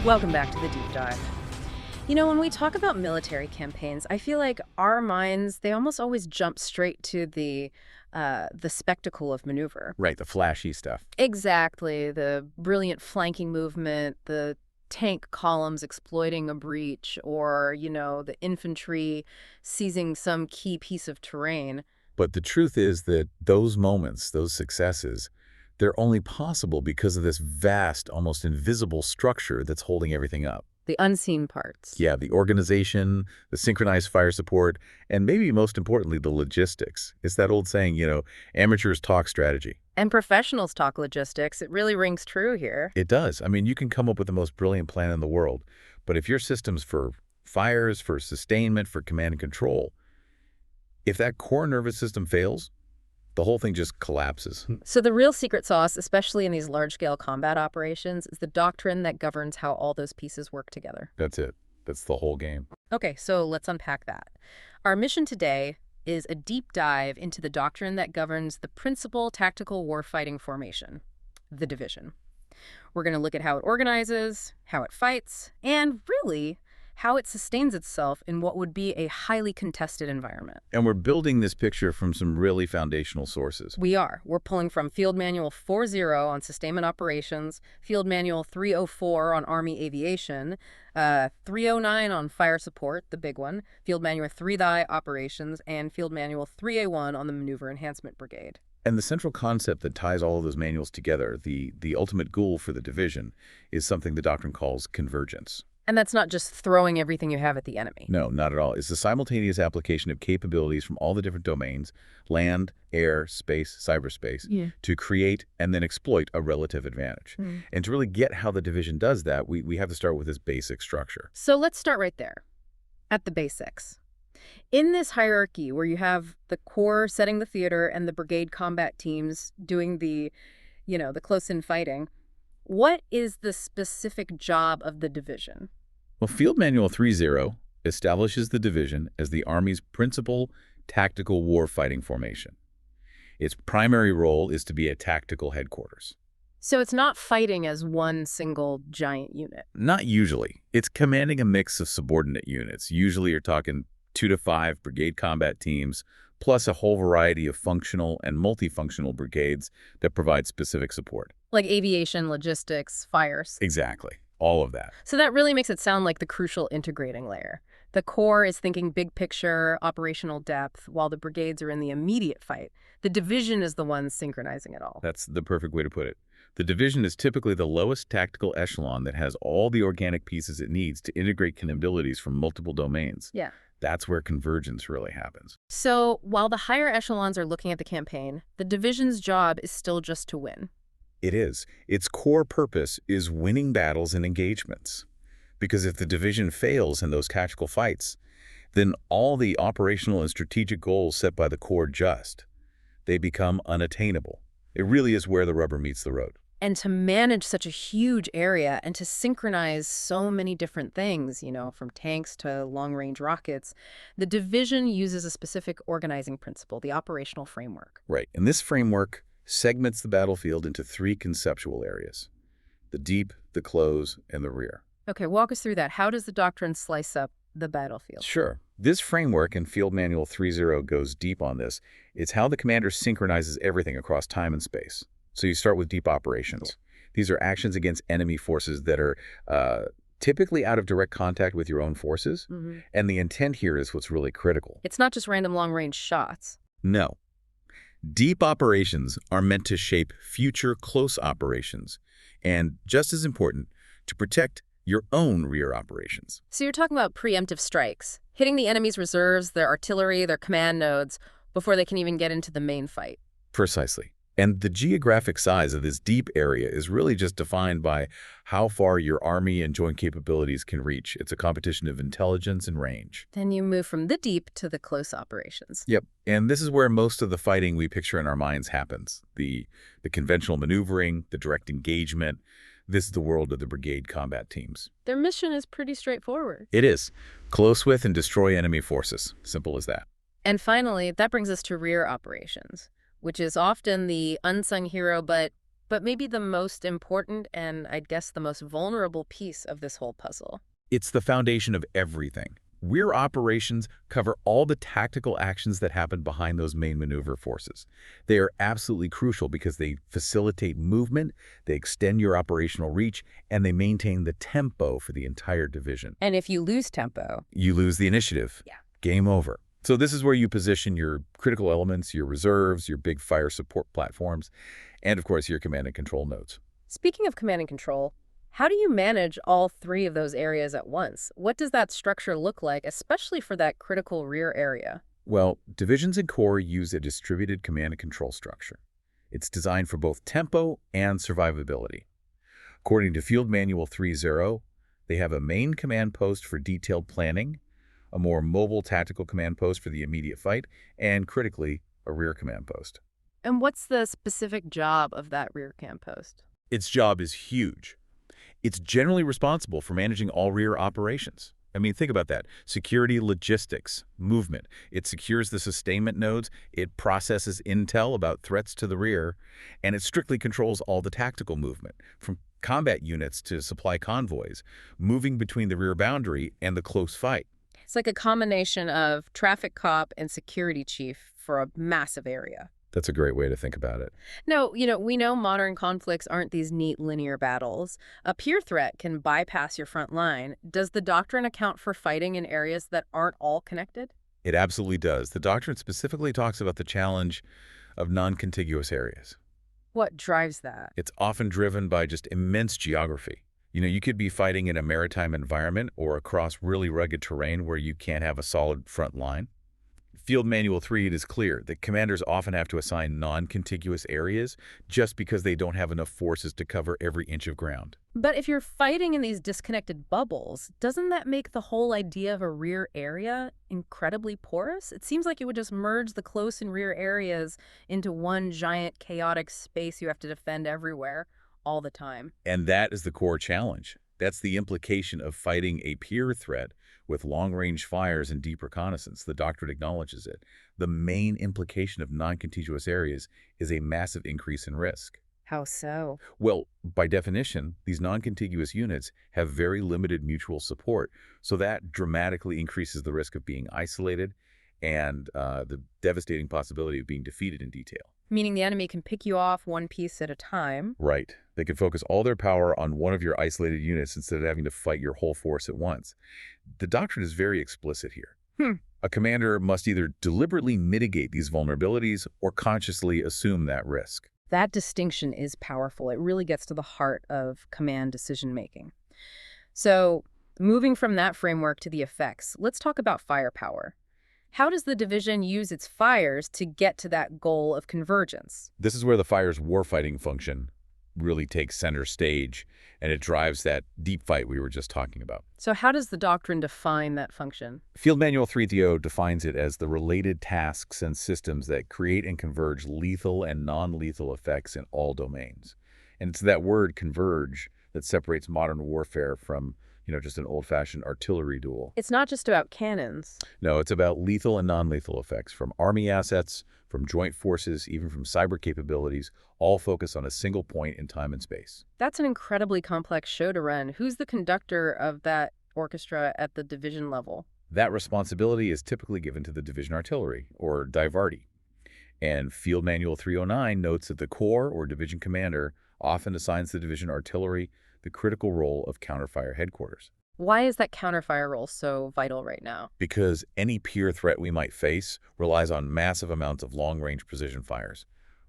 Welcome back to the deep dive. When we talk about military campaigns, I feel like our minds, they almost always jump straight to the spectacle of maneuver. Right, the flashy stuff. Exactly, the brilliant flanking movement, the tank columns exploiting a breach, or, the infantry seizing some key piece of terrain. But the truth is that those moments, those successes, they're only possible because of this vast, almost invisible structure that's holding everything up. The unseen parts. Yeah, the organization, the synchronized fire support, and maybe most importantly, the logistics. It's that old saying, amateurs talk strategy. And professionals talk logistics. It really rings true here. It does. I mean, you can come up with the most brilliant plan in the world, but if your system's for fires, for sustainment, for command and control, if that core nervous system fails, the whole thing just collapses. So the real secret sauce, especially in these large-scale combat operations, is the doctrine that governs how all those pieces work together. That's it. That's the whole game. Okay, so let's unpack that. Our mission today is a deep dive into the doctrine that governs the principal tactical warfighting formation, the division. We're going to look at how it organizes, how it fights, and really how it sustains itself in what would be a highly contested environment. And we're building this picture from some really foundational sources. We are. We're pulling from Field Manual 4.0 on sustainment operations, Field Manual 3.04 on Army aviation, 3.09 on fire support, the big one, Field Manual 3.I operations, and Field Manual 3.A1 on the maneuver enhancement brigade. And the central concept that ties all of those manuals together, the ultimate goal for the division, is something the doctrine calls convergence. And that's not just throwing everything you have at the enemy. No, not at all. It's the simultaneous application of capabilities from all the different domains, land, air, space, cyberspace, to create and then exploit a relative advantage. And to really get how the division does that, we have to start with this basic structure. So let's start right there, at the basics. In this hierarchy where you have the corps setting the theater and the brigade combat teams doing the close-in fighting, what is the specific job of the division? Well, Field Manual 3.0 establishes the division as the Army's principal tactical warfighting formation. Its primary role is to be a tactical headquarters. So it's not fighting as one single giant unit? Not usually. It's commanding a mix of subordinate units. Usually you're talking 2 to 5 brigade combat teams, plus a whole variety of functional and multifunctional brigades that provide specific support. Like aviation, logistics, fires. Exactly. All of that. So that really makes it sound like the crucial integrating layer. The corps is thinking big picture, operational depth, while the brigades are in the immediate fight. The division is the one synchronizing it all. That's the perfect way to put it. The division is typically the lowest tactical echelon that has all the organic pieces it needs to integrate capabilities from multiple domains. Yeah. That's where convergence really happens. So while the higher echelons are looking at the campaign, the division's job is still just to win. It is. Its core purpose is winning battles and engagements. Because if the division fails in those tactical fights, then all the operational and strategic goals set by the corps they become unattainable. It really is where the rubber meets the road. And to manage such a huge area and to synchronize so many different things, from tanks to long-range rockets, the division uses a specific organizing principle, the operational framework. Right. And this framework segments the battlefield into 3 conceptual areas: the deep, the close, and the rear. Okay, walk us through that. How does the doctrine slice up the battlefield? Sure. This framework in Field Manual 3.0 goes deep on this. It's how the commander synchronizes everything across time and space. So you start with deep operations. These are actions against enemy forces that are typically out of direct contact with your own forces. And the intent here is what's really critical. It's not just random long-range shots. No. Deep operations are meant to shape future close operations, and just as important, to protect your own rear operations. So you're talking about preemptive strikes, hitting the enemy's reserves, their artillery, their command nodes, before they can even get into the main fight. Precisely. And the geographic size of this deep area is really just defined by how far your Army and joint capabilities can reach. It's a competition of intelligence and range. Then you move from the deep to the close operations. Yep. And this is where most of the fighting we picture in our minds happens. The conventional maneuvering, the direct engagement. This is the world of the brigade combat teams. Their mission is pretty straightforward. It is. Close with and destroy enemy forces. Simple as that. And finally, that brings us to rear operations, which is often the unsung hero, but But maybe the most important and I'd guess the most vulnerable piece of this whole puzzle. It's the foundation of everything. Rear operations cover all the tactical actions that happen behind those main maneuver forces. They are absolutely crucial because they facilitate movement, they extend your operational reach, and they maintain the tempo for the entire division. And if you lose tempo, You lose the initiative. yeah. Game over. So this is where you position your critical elements, your reserves, your big fire support platforms, and of course your command and control nodes. Speaking of command and control, how do you manage all three of those areas at once? What does that structure look like, especially for that critical rear area? Well, divisions and corps use a distributed command and control structure. It's designed for both tempo and survivability. According to Field Manual 3.0, they have a main command post for detailed planning, a more mobile tactical command post for the immediate fight, and critically, a rear command post. And what's the specific job of that rear command post? Its job is huge. It's generally responsible for managing all rear operations. I mean, think about that. Security, logistics, movement. It secures the sustainment nodes, it processes intel about threats to the rear, and it strictly controls all the tactical movement, from combat units to supply convoys, moving between the rear boundary and the close fight. It's like a combination of traffic cop and security chief for a massive area. That's a great way to think about it. No, we know modern conflicts aren't these neat linear battles. A peer threat can bypass your front line. Does the doctrine account for fighting in areas that aren't all connected? It absolutely does. The doctrine specifically talks about the challenge of non-contiguous areas. What drives that? It's often driven by just immense geography. You could be fighting in a maritime environment or across really rugged terrain where you can't have a solid front line. Field Manual 3, it is clear that commanders often have to assign non-contiguous areas just because they don't have enough forces to cover every inch of ground. But if you're fighting in these disconnected bubbles, doesn't that make the whole idea of a rear area incredibly porous? It seems like it would just merge the close and rear areas into one giant chaotic space you have to defend everywhere all the time. And that is the core challenge. That's the implication of fighting a peer threat with long-range fires and deep reconnaissance. The doctrine acknowledges it. The main implication of non-contiguous areas is a massive increase in risk. How so? Well, by definition, these non-contiguous units have very limited mutual support, so that dramatically increases the risk of being isolated and the devastating possibility of being defeated in detail. Meaning the enemy can pick you off one piece at a time. Right. They can focus all their power on one of your isolated units instead of having to fight your whole force at once. The doctrine is very explicit here. A commander must either deliberately mitigate these vulnerabilities or consciously assume that risk. That distinction is powerful. It really gets to the heart of command decision-making. So, moving from that framework to the effects, let's talk about firepower. How does the division use its fires to get to that goal of convergence? This is where the fire's warfighting function really takes center stage, and it drives that deep fight we were just talking about. So how does the doctrine define that function? Field Manual 3.0 defines it as the related tasks and systems that create and converge lethal and non-lethal effects in all domains. And it's that word converge that separates modern warfare from just an old-fashioned artillery duel. It's not just about cannons. No, it's about lethal and non-lethal effects from Army assets, from joint forces, even from cyber capabilities, all focus on a single point in time and space. That's an incredibly complex show to run. Who's the conductor of that orchestra at the division level? That responsibility is typically given to the division artillery, or diverti. And Field Manual 309 notes that the corps or division commander often assigns the division artillery the critical role of counterfire headquarters. Why is that counterfire role so vital right now? Because any peer threat we might face relies on massive amounts of long-range precision fires.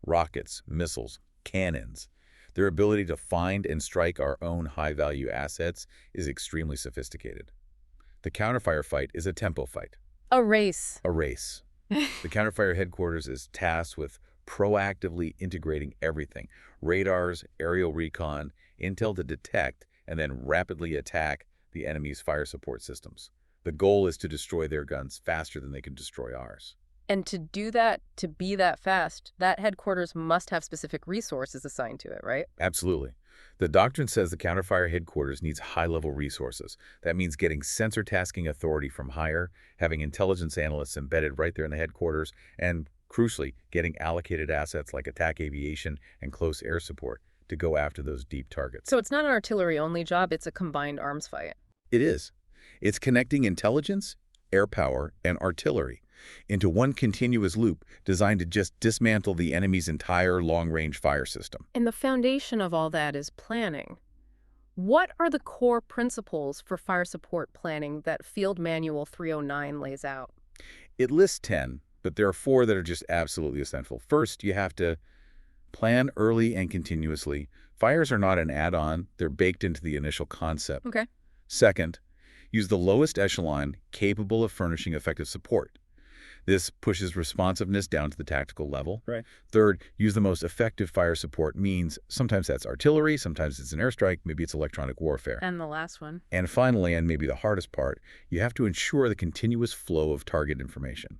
Rockets, missiles, cannons. Their ability to find and strike our own high-value assets is extremely sophisticated. The counterfire fight is a tempo fight. A race. A race. The counterfire headquarters is tasked with proactively integrating everything: radars, aerial recon, intel to detect, and then rapidly attack the enemy's fire support systems. The goal is to destroy their guns faster than they can destroy ours. And to do that, to be that fast, that headquarters must have specific resources assigned to it, right? Absolutely. The doctrine says the counterfire headquarters needs high-level resources. That means getting sensor tasking authority from higher, having intelligence analysts embedded right there in the headquarters, and Crucially, getting allocated assets like attack aviation and close air support to go after those deep targets. So it's not an artillery-only job, it's a combined arms fight. It is. It's connecting intelligence, air power, and artillery into one continuous loop designed to just dismantle the enemy's entire long-range fire system. And the foundation of all that is planning. What are the core principles for fire support planning that Field Manual 309 lays out? It lists 10, but there are 4 that are just absolutely essential. First, you have to plan early and continuously. Fires are not an add-on, they're baked into the initial concept. Okay. Second, use the lowest echelon capable of furnishing effective support. This pushes responsiveness down to the tactical level. Right. Third, use the most effective fire support means. Sometimes that's artillery, sometimes it's an airstrike, maybe it's electronic warfare. And the last one. And finally, and maybe the hardest part, you have to ensure the continuous flow of target information.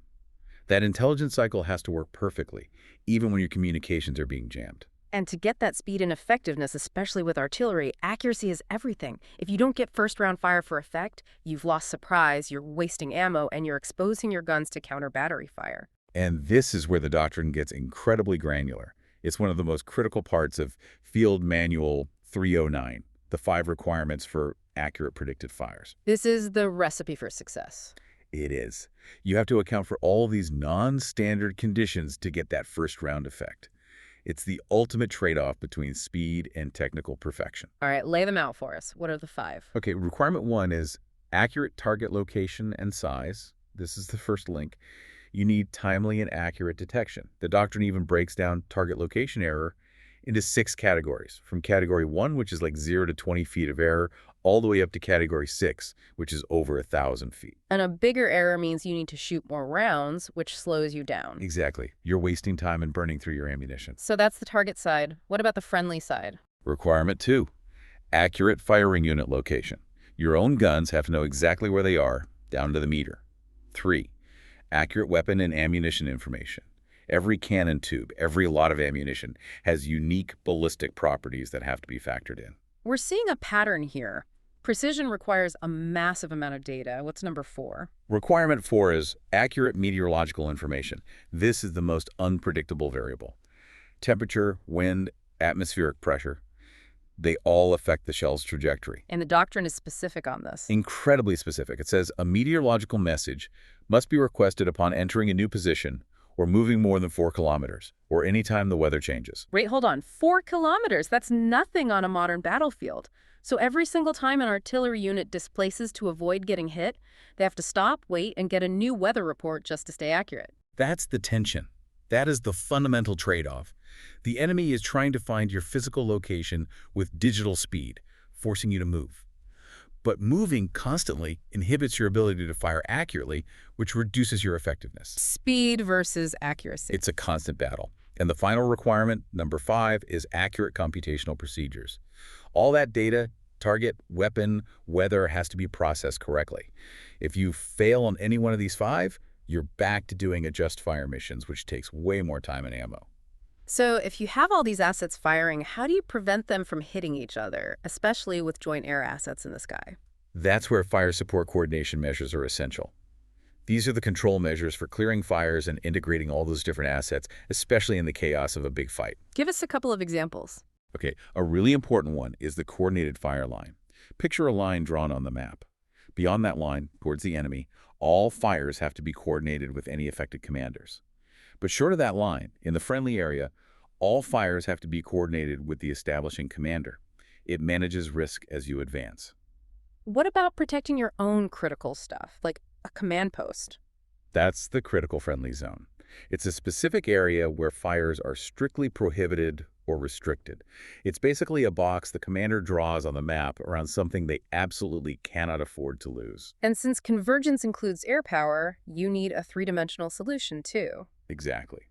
That intelligence cycle has to work perfectly, even when your communications are being jammed. And to get that speed and effectiveness, especially with artillery, accuracy is everything. If you don't get first-round fire for effect, you've lost surprise, you're wasting ammo, and you're exposing your guns to counter battery fire. And this is where the doctrine gets incredibly granular. It's one of the most critical parts of Field Manual 309, the 5 requirements for accurate predicted fires. This is the recipe for success. It is. You have to account for all these non-standard conditions to get that first-round effect. It's the ultimate trade-off between speed and technical perfection. All right, lay them out for us. What are the 5? Okay, requirement 1 is accurate target location and size. This is the first link. You need timely and accurate detection. The doctrine even breaks down target location error into 6 categories, from category 1, which is like 0 to 20 feet of error, all the way up to category 6, which is over 1,000 feet. And a bigger error means you need to shoot more rounds, which slows you down. Exactly. You're wasting time and burning through your ammunition. So that's the target side. What about the friendly side? Requirement 2, accurate firing unit location. Your own guns have to know exactly where they are, down to the meter. 3, accurate weapon and ammunition information. Every cannon tube, every lot of ammunition has unique ballistic properties that have to be factored in. We're seeing a pattern here. Precision requires a massive amount of data. What's number 4? Requirement 4 is accurate meteorological information. This is the most unpredictable variable. Temperature, wind, atmospheric pressure, they all affect the shell's trajectory. And the doctrine is specific on this. Incredibly specific. It says a meteorological message must be requested upon entering a new position or moving more than 4 kilometers, or any time the weather changes. Wait, hold on. 4 kilometers? That's nothing on a modern battlefield. So every single time an artillery unit displaces to avoid getting hit, they have to stop, wait, and get a new weather report just to stay accurate. That's the tension. That is the fundamental trade-off. The enemy is trying to find your physical location with digital speed, forcing you to move. But moving constantly inhibits your ability to fire accurately, which reduces your effectiveness. Speed versus accuracy. It's a constant battle. And the final requirement, number 5, is accurate computational procedures. All that data, target, weapon, weather, has to be processed correctly. If you fail on any one of these 5, you're back to doing adjust fire missions, which takes way more time and ammo. So if you have all these assets firing, how do you prevent them from hitting each other, especially with joint air assets in the sky? That's where fire support coordination measures are essential. These are the control measures for clearing fires and integrating all those different assets, especially in the chaos of a big fight. Give us a couple of examples. Okay, a really important one is the coordinated fire line. Picture a line drawn on the map. Beyond that line, towards the enemy, all fires have to be coordinated with any affected commanders. But short of that line, in the friendly area, all fires have to be coordinated with the establishing commander. It manages risk as you advance. What about protecting your own critical stuff, like a command post? That's the critical friendly zone. It's a specific area where fires are strictly prohibited or restricted. It's basically a box the commander draws on the map around something they absolutely cannot afford to lose. And since convergence includes air power, you need a 3-dimensional solution too. Exactly.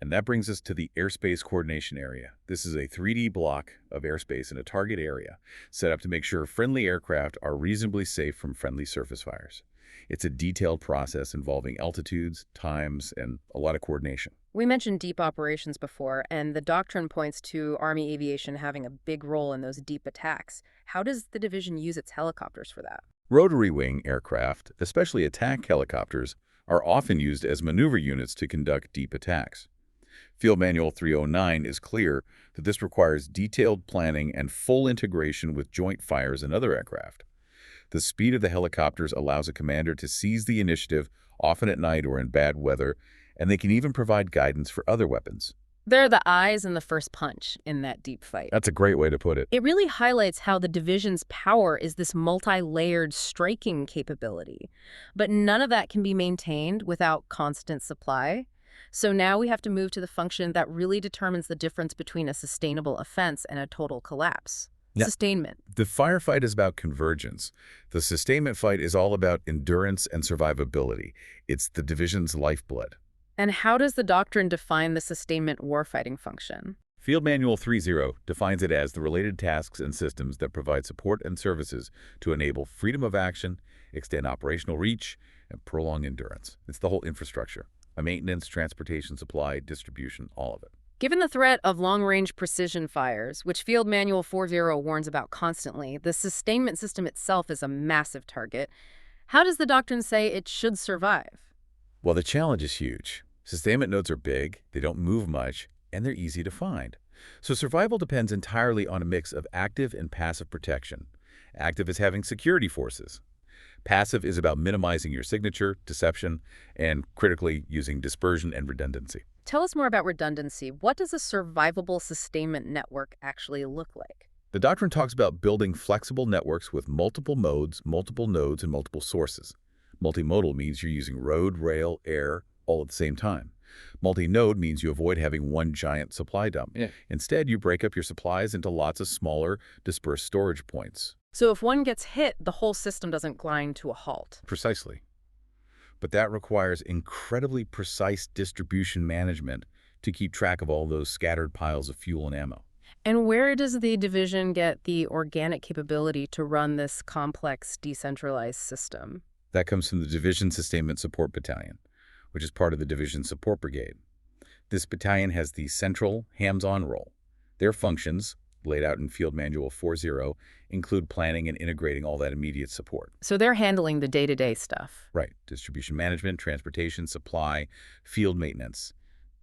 And that brings us to the airspace coordination area. This is a 3D block of airspace in a target area set up to make sure friendly aircraft are reasonably safe from friendly surface fires. It's a detailed process involving altitudes, times, and a lot of coordination. We mentioned deep operations before, and the doctrine points to Army aviation having a big role in those deep attacks. How does the division use its helicopters for that? Rotary wing aircraft, especially attack helicopters, are often used as maneuver units to conduct deep attacks. Field Manual 309 is clear that this requires detailed planning and full integration with joint fires and other aircraft. The speed of the helicopters allows a commander to seize the initiative, often at night or in bad weather, and they can even provide guidance for other weapons. They're the eyes and the first punch in that deep fight. That's a great way to put it. It really highlights how the division's power is this multi-layered striking capability. But none of that can be maintained without constant supply. So now we have to move to the function that really determines the difference between a sustainable offense and a total collapse. Yeah. Sustainment. The firefight is about convergence. The sustainment fight is all about endurance and survivability. It's the division's lifeblood. And how does the doctrine define the sustainment warfighting function? Field Manual 3.0 defines it as the related tasks and systems that provide support and services to enable freedom of action, extend operational reach, and prolong endurance. It's the whole infrastructure. Maintenance, transportation, supply, distribution, all of it. Given the threat of long-range precision fires, which Field Manual 4.0 warns about constantly, the sustainment system itself is a massive target. How does the doctrine say it should survive? Well, the challenge is huge. Sustainment nodes are big, they don't move much, and they're easy to find. So survival depends entirely on a mix of active and passive protection. Active is having security forces. Passive is about minimizing your signature, deception, and critically using dispersion and redundancy. Tell us more about redundancy. What does a survivable sustainment network actually look like? The doctrine talks about building flexible networks with multiple modes, multiple nodes, and multiple sources. Multimodal means you're using road, rail, air, all at the same time. Multi-node means you avoid having one giant supply dump. Yeah. Instead, you break up your supplies into lots of smaller, dispersed storage points. So if one gets hit, the whole system doesn't grind to a halt. Precisely. But that requires incredibly precise distribution management to keep track of all those scattered piles of fuel and ammo. And where does the division get the organic capability to run this complex, decentralized system? That comes from the Division Sustainment Support Battalion, which is part of the Division Support Brigade. This battalion has the central, hands-on role. Their functions, laid out in Field Manual 4.0, include planning and integrating all that immediate support. So they're handling the day-to-day stuff. Right. Distribution management, transportation, supply, field maintenance.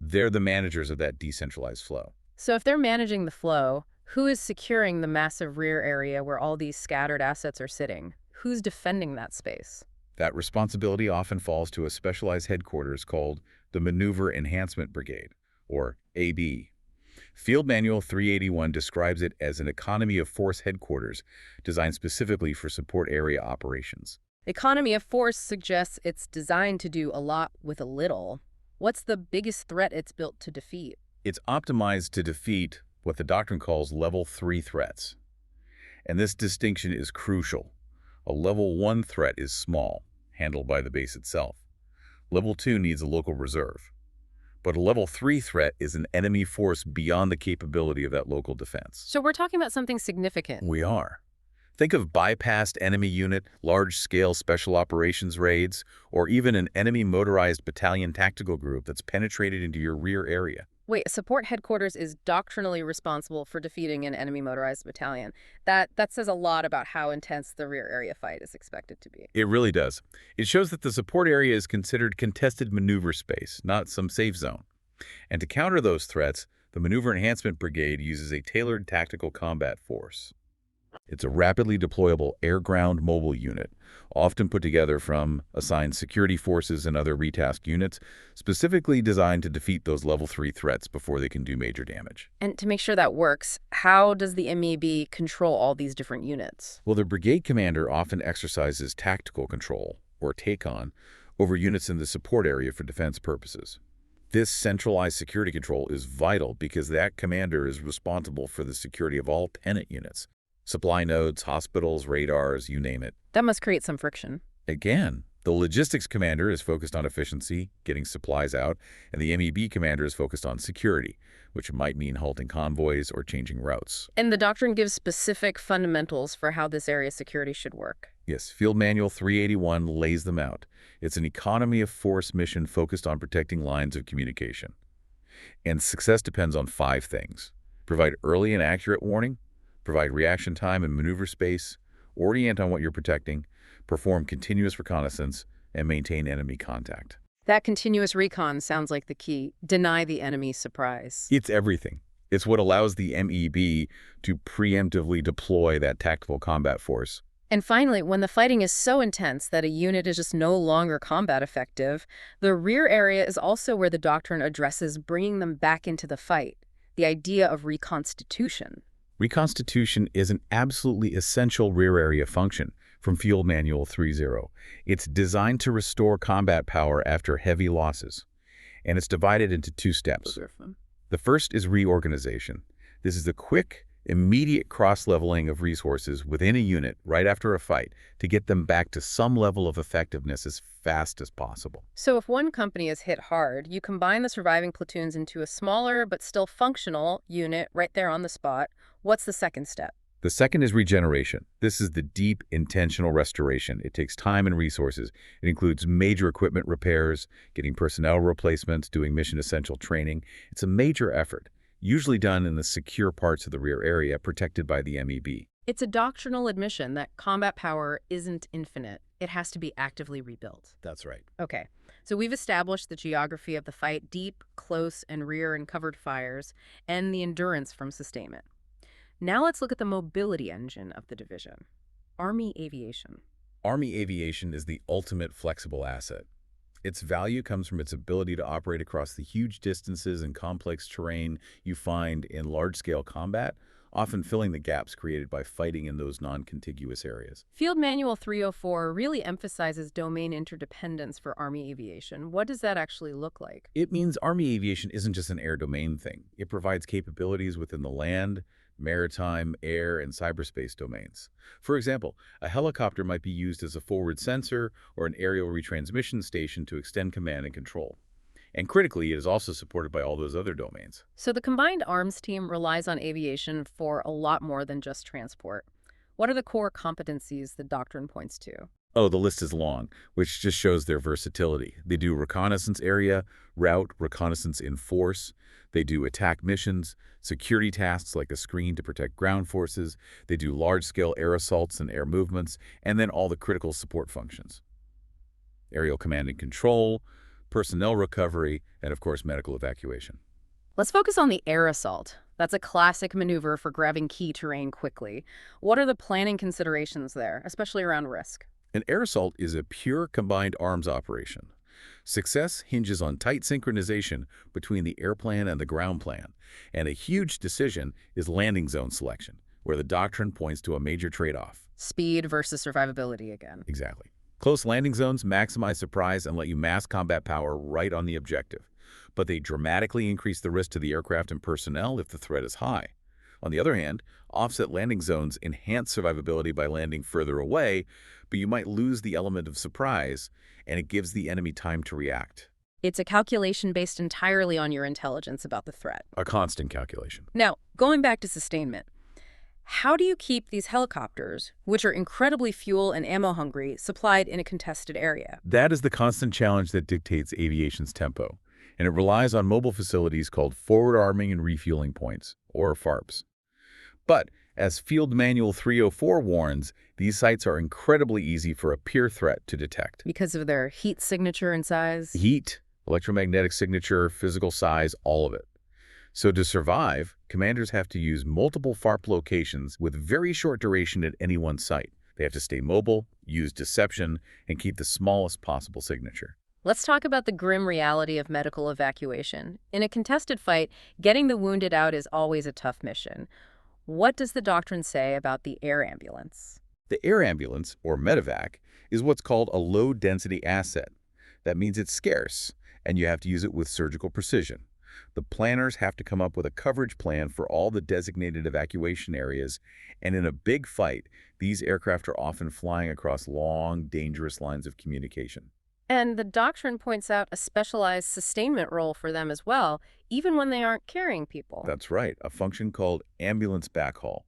They're the managers of that decentralized flow. So if they're managing the flow, who is securing the massive rear area where all these scattered assets are sitting? Who's defending that space? That responsibility often falls to a specialized headquarters called the Maneuver Enhancement Brigade, or AB. Field Manual 381 describes it as an economy of force headquarters designed specifically for support area operations. Economy of force suggests it's designed to do a lot with a little. What's the biggest threat it's built to defeat? It's optimized to defeat what the doctrine calls level 3 threats. And this distinction is crucial. A level 1 threat is small, handled by the base itself. Level 2 needs a local reserve. But a level 3 threat is an enemy force beyond the capability of that local defense. So we're talking about something significant. We are. Think of bypassed enemy unit, large-scale special operations raids, or even an enemy motorized battalion tactical group that's penetrated into your rear area. Wait, support headquarters is doctrinally responsible for defeating an enemy motorized battalion. That says a lot about how intense the rear area fight is expected to be. It really does. It shows that the support area is considered contested maneuver space, not some safe zone. And to counter those threats, the Maneuver Enhancement Brigade uses a tailored tactical combat force. It's a rapidly deployable air-ground mobile unit, often put together from assigned security forces and other retasked units, specifically designed to defeat those level 3 threats before they can do major damage. And to make sure that works, how does the MEB control all these different units? Well, the brigade commander often exercises tactical control, or take-on, over units in the support area for defense purposes. This centralized security control is vital because that commander is responsible for the security of all pennant units. Supply nodes, hospitals, radars, you name it. That must create some friction. Again, the logistics commander is focused on efficiency, getting supplies out, and the MEB commander is focused on security, which might mean halting convoys or changing routes. And the doctrine gives specific fundamentals for how this area security should work. Yes, Field Manual 381 lays them out. It's an economy of force mission focused on protecting lines of communication. And success depends on 5 things. Provide early and accurate warning, provide reaction time and maneuver space, orient on what you're protecting, perform continuous reconnaissance, and maintain enemy contact. That continuous recon sounds like the key. Deny the enemy surprise. It's everything. It's what allows the MEB to preemptively deploy that tactical combat force. And finally, when the fighting is so intense that a unit is just no longer combat effective, the rear area is also where the doctrine addresses bringing them back into the fight, the idea of reconstitution. Reconstitution is an absolutely essential rear area function from Field Manual 3.0. It's designed to restore combat power after heavy losses, and it's divided into two steps. The first is reorganization. This is the quick, immediate cross-leveling of resources within a unit right after a fight to get them back to some level of effectiveness as fast as possible. So if one company is hit hard, you combine the surviving platoons into a smaller but still functional unit right there on the spot. What's the second step? The second is regeneration. This is the deep, intentional restoration. It takes time and resources. It includes major equipment repairs, getting personnel replacements, doing mission-essential training. It's a major effort, usually done in the secure parts of the rear area protected by the MEB. It's a doctrinal admission that combat power isn't infinite. It has to be actively rebuilt. That's right. Okay, so we've established the geography of the fight, deep, close, and rear and covered fires, and the endurance from sustainment. Now let's look at the mobility engine of the division, Army aviation. Army aviation is the ultimate flexible asset. Its value comes from its ability to operate across the huge distances and complex terrain you find in large-scale combat, often filling the gaps created by fighting in those non-contiguous areas. Field Manual 304 really emphasizes domain interdependence for Army aviation. What does that actually look like? It means Army aviation isn't just an air domain thing. It provides capabilities within the land, maritime, air, and cyberspace domains. For example, a helicopter might be used as a forward sensor or an aerial retransmission station to extend command and control. And critically, it is also supported by all those other domains. So the combined arms team relies on aviation for a lot more than just transport. What are the core competencies the doctrine points to? Oh, the list is long, which just shows their versatility. They do reconnaissance area, route, reconnaissance in force. They do attack missions, security tasks like a screen to protect ground forces. They do large-scale air assaults and air movements, and then all the critical support functions. Aerial command and control, personnel recovery, and of course, medical evacuation. Let's focus on the air assault. That's a classic maneuver for grabbing key terrain quickly. What are the planning considerations there, especially around risk? An air assault is a pure combined arms operation. Success hinges on tight synchronization between the air plan and the ground plan, and a huge decision is landing zone selection, where the doctrine points to a major trade-off. Speed versus survivability again. Exactly. Close landing zones maximize surprise and let you mass combat power right on the objective, but they dramatically increase the risk to the aircraft and personnel if the threat is high. On the other hand, offset landing zones enhance survivability by landing further away, but you might lose the element of surprise, and it gives the enemy time to react. It's a calculation based entirely on your intelligence about the threat. A constant calculation. Now, going back to sustainment, how do you keep these helicopters, which are incredibly fuel and ammo hungry, supplied in a contested area? That is the constant challenge that dictates aviation's tempo, and it relies on mobile facilities called forward arming and refueling points, or FARPs. But, as Field Manual 304 warns, these sites are incredibly easy for a peer threat to detect. Because of their heat signature and size? Heat, electromagnetic signature, physical size, all of it. So to survive, commanders have to use multiple FARP locations with very short duration at any one site. They have to stay mobile, use deception, and keep the smallest possible signature. Let's talk about the grim reality of medical evacuation. In a contested fight, getting the wounded out is always a tough mission. What does the doctrine say about the air ambulance? The air ambulance, or medevac, is what's called a low-density asset. That means it's scarce, and you have to use it with surgical precision. The planners have to come up with a coverage plan for all the designated evacuation areas, and in a big fight, these aircraft are often flying across long, dangerous lines of communication. And the doctrine points out a specialized sustainment role for them as well, even when they aren't carrying people. That's right, a function called ambulance backhaul.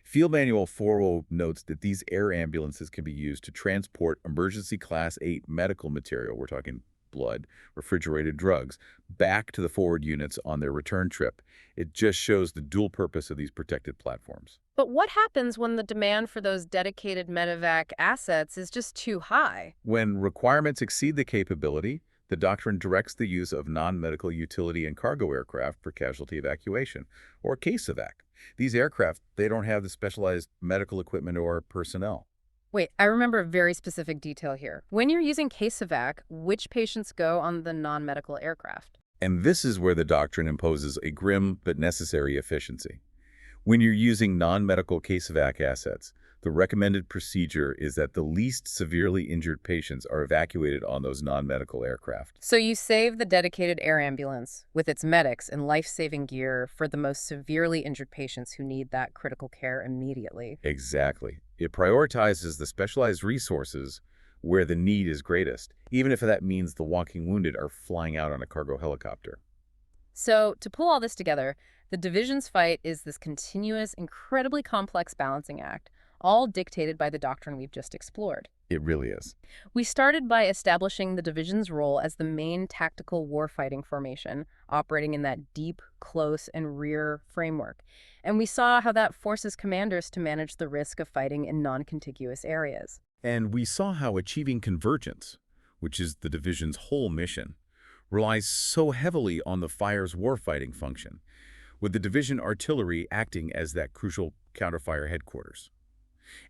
Field Manual 4.0 notes that these air ambulances can be used to transport emergency Class 8 medical material, we're talking blood, refrigerated drugs, back to the forward units on their return trip. It just shows the dual purpose of these protected platforms. But what happens when the demand for those dedicated medevac assets is just too high? When requirements exceed the capability, the doctrine directs the use of non-medical utility and cargo aircraft for casualty evacuation, or case evac. These aircraft, they don't have the specialized medical equipment or personnel. Wait, I remember a very specific detail here. When you're using case evac, which patients go on the non-medical aircraft? And this is where the doctrine imposes a grim but necessary efficiency. When you're using non-medical case evac assets, the recommended procedure is that the least severely injured patients are evacuated on those non-medical aircraft. So you save the dedicated air ambulance with its medics and life-saving gear for the most severely injured patients who need that critical care immediately. Exactly. It prioritizes the specialized resources where the need is greatest, even if that means the walking wounded are flying out on a cargo helicopter. So to pull all this together, the division's fight is this continuous, incredibly complex balancing act, all dictated by the doctrine we've just explored. It really is. We started by establishing the division's role as the main tactical warfighting formation, operating in that deep, close, and rear framework. And we saw how that forces commanders to manage the risk of fighting in non-contiguous areas. And we saw how achieving convergence, which is the division's whole mission, relies so heavily on the fire's warfighting function, with the division artillery acting as that crucial counterfire headquarters.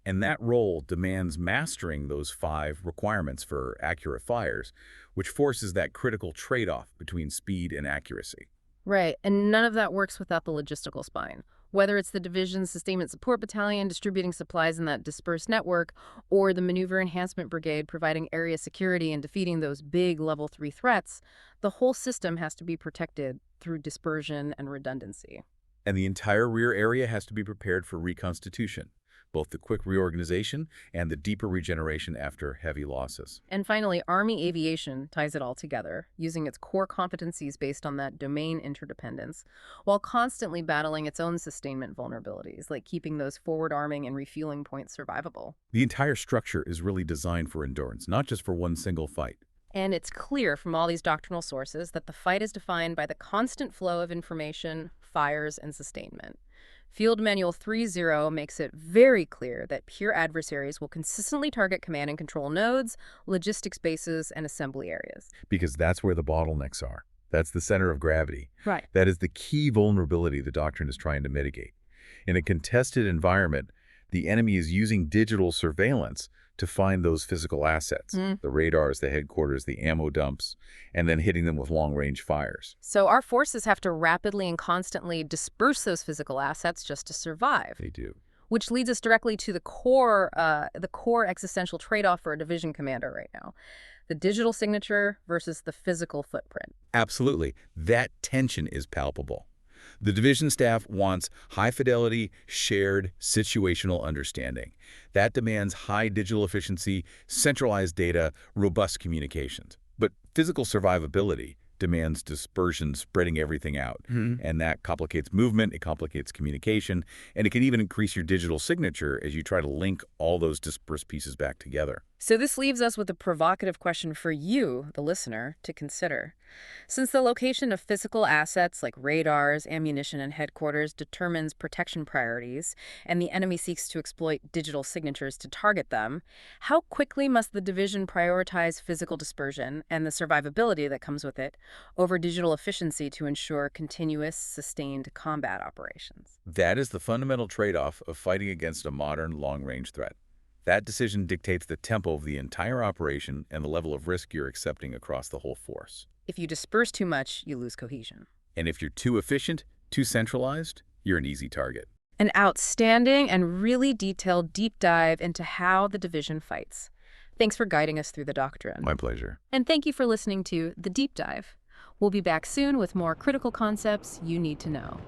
And that role demands mastering those 5 requirements for accurate fires, which forces that critical trade-off between speed and accuracy. Right, and none of that works without the logistical spine. Whether it's the division's sustainment support battalion distributing supplies in that dispersed network, or the maneuver enhancement brigade providing area security and defeating those big level 3 threats, the whole system has to be protected through dispersion and redundancy. And the entire rear area has to be prepared for reconstitution, both the quick reorganization and the deeper regeneration after heavy losses. And finally, Army aviation ties it all together, using its core competencies based on that domain interdependence, while constantly battling its own sustainment vulnerabilities, like keeping those forward arming and refueling points survivable. The entire structure is really designed for endurance, not just for one single fight. And it's clear from all these doctrinal sources that the fight is defined by the constant flow of information, fires, and sustainment. Field Manual 3.0 makes it very clear that peer adversaries will consistently target command and control nodes, logistics bases, and assembly areas. Because that's where the bottlenecks are. That's the center of gravity. Right. That is the key vulnerability the doctrine is trying to mitigate. In a contested environment, the enemy is using digital surveillance to find those physical assets, the radars, the headquarters, the ammo dumps, and then hitting them with long-range fires. So our forces have to rapidly and constantly disperse those physical assets just to survive. They do. Which leads us directly to the core existential trade-off for a division commander right now. The digital signature versus the physical footprint. Absolutely. That tension is palpable. The division staff wants high-fidelity, shared, situational understanding. That demands high digital efficiency, centralized data, robust communications. But physical survivability demands dispersion, spreading everything out. And that complicates movement, it complicates communication, and it can even increase your digital signature as you try to link all those dispersed pieces back together. So this leaves us with a provocative question for you, the listener, to consider. Since the location of physical assets like radars, ammunition, and headquarters determines protection priorities, and the enemy seeks to exploit digital signatures to target them, how quickly must the division prioritize physical dispersion and the survivability that comes with it over digital efficiency to ensure continuous, sustained combat operations? That is the fundamental trade-off of fighting against a modern long-range threat. That decision dictates the tempo of the entire operation and the level of risk you're accepting across the whole force. If you disperse too much, you lose cohesion. And if you're too efficient, too centralized, you're an easy target. An outstanding and really detailed deep dive into how the division fights. Thanks for guiding us through the doctrine. My pleasure. And thank you for listening to The Deep Dive. We'll be back soon with more critical concepts you need to know.